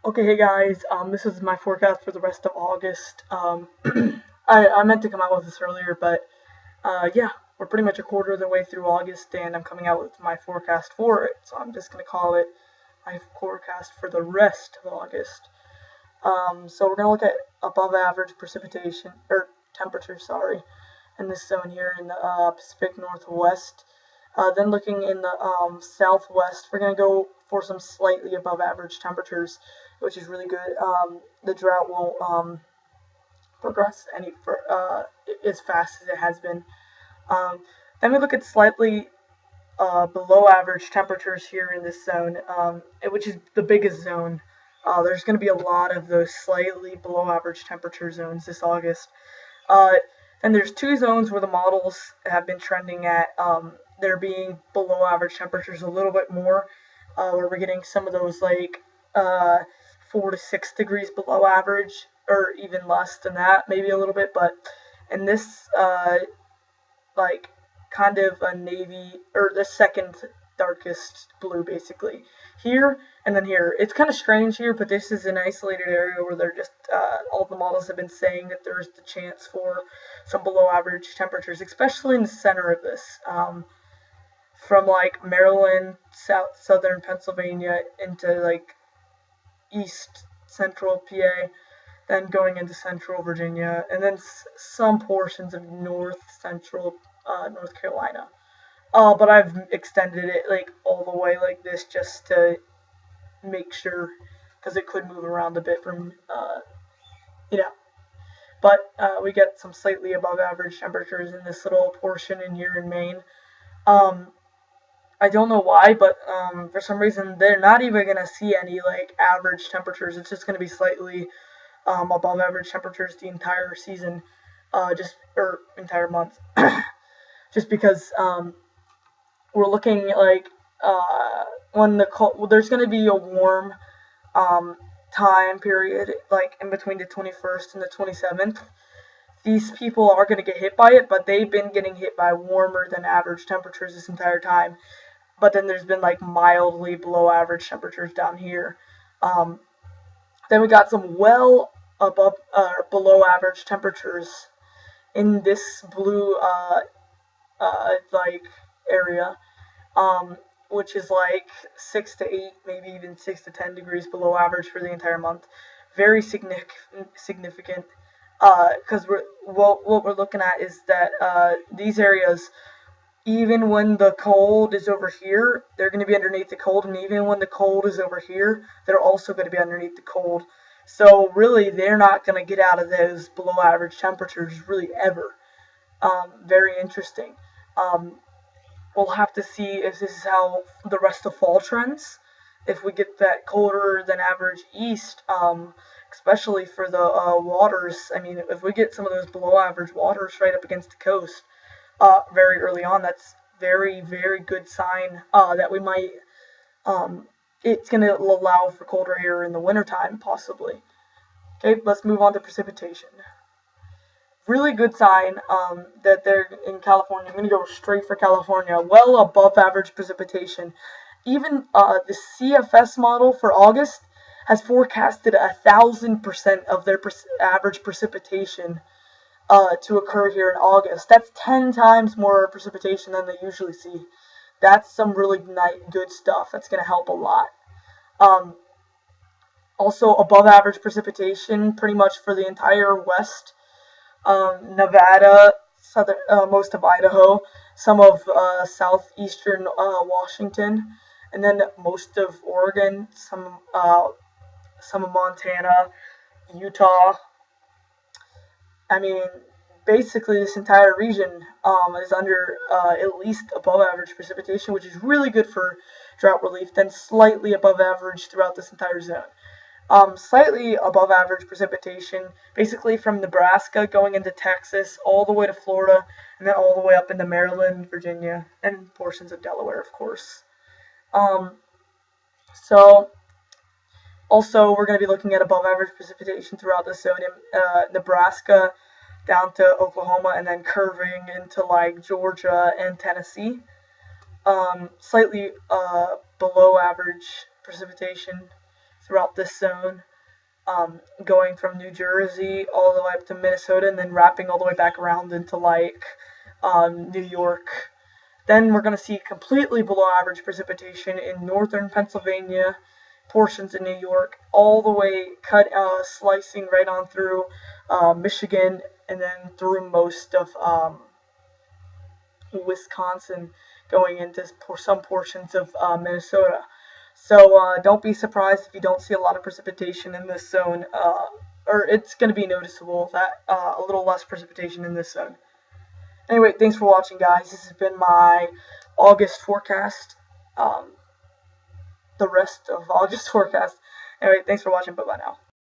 Okay, hey guys, this is my forecast for the rest of August. I meant to come out with this earlier, but yeah, we're pretty much a quarter of the way through August, and I'm coming out with my forecast for it. So I'm just gonna call it my forecast for the rest of August. So we're gonna look at above average precipitation or temperature, sorry, in this zone here in the Pacific Northwest. Then looking in the southwest, we're going to go for some slightly above average temperatures, which is really good. The drought won't progress as fast as it has been. Um, then we look at slightly below average temperatures here in this zone, which is the biggest zone. There's going to be a lot of those slightly below average temperature zones this August. Uh, and there's two zones where the models have been trending at there being below average temperatures a little bit more, where we're getting some of those like 4 to 6 degrees below average, or even less than that, maybe a little bit. But in this like kind of a navy or the second darkest blue basically here and then here. It's kind of strange here, but this is an isolated area where they're just all the models have been saying that there's the chance for some below average temperatures, especially in the center of this, from like Maryland, southern Pennsylvania into like east central PA, then going into central Virginia, and then some portions of north central North Carolina. But I've extended it like all the way like this just to make sure, because it could move around a bit from, you know. But we get some slightly above average temperatures in this little portion in here in Maine. Um, I don't know why, but for some reason they're not even gonna see any like average temperatures. It's just gonna be slightly above average temperatures the entire season, just or entire month, just because we're looking like when there's going to be a warm um, time period, like in between the 21st and the 27th. These people are going to get hit by it, but they've been getting hit by warmer than average temperatures this entire time. But then there's been like mildly below average temperatures down here. Um, then we got some well above below average temperatures in this blue like area, um, which is like 6 to 8, maybe even 6 to 10 degrees below average for the entire month. Very significant. Because what we're looking at is that these areas, even when the cold is over here, they're going to be underneath the cold, and even when the cold is over here, they're also going to be underneath the cold. So really, they're not going to get out of those below average temperatures really ever. Very interesting. Um, we'll have to see if this is how the rest of fall trends. If we get that colder than average east, especially for the waters. I mean, if we get some of those below average waters right up against the coast very early on, that's very good sign that we might. It's going to allow for colder air in the wintertime, possibly. Okay, let's move on to precipitation. Really good sign that they're in California. I'm going to go straight for California. Well above average precipitation. Even the CFS model for August has forecasted 1,000% of their average precipitation to occur here in August. That's 10 times more precipitation than they usually see. That's some really good stuff. That's going to help a lot. Also, above average precipitation pretty much for the entire West. Nevada, southern, most of Idaho, some of southeastern Washington, and then most of Oregon, some of Montana, Utah. I mean, basically this entire region is under at least above average precipitation, which is really good for drought relief, then slightly above average throughout this entire zone. Slightly above average precipitation, basically from Nebraska going into Texas, all the way to Florida, and then all the way up into Maryland, Virginia, and portions of Delaware, of course. So, also, we're going to be looking at above average precipitation throughout the zone in Nebraska down to Oklahoma, and then curving into like Georgia and Tennessee. Slightly below average precipitation throughout this zone, going from New Jersey all the way up to Minnesota, and then wrapping all the way back around into like New York. Then we're going to see completely below average precipitation in northern Pennsylvania, portions of New York, all the way slicing right on through Michigan, and then through most of Wisconsin, going into some portions of Minnesota. So don't be surprised if you don't see a lot of precipitation in this zone, or it's going to be noticeable that a little less precipitation in this zone. Anyway, thanks for watching, guys. This has been my August forecast. The rest of August forecast. Anyway, thanks for watching. Bye-bye now.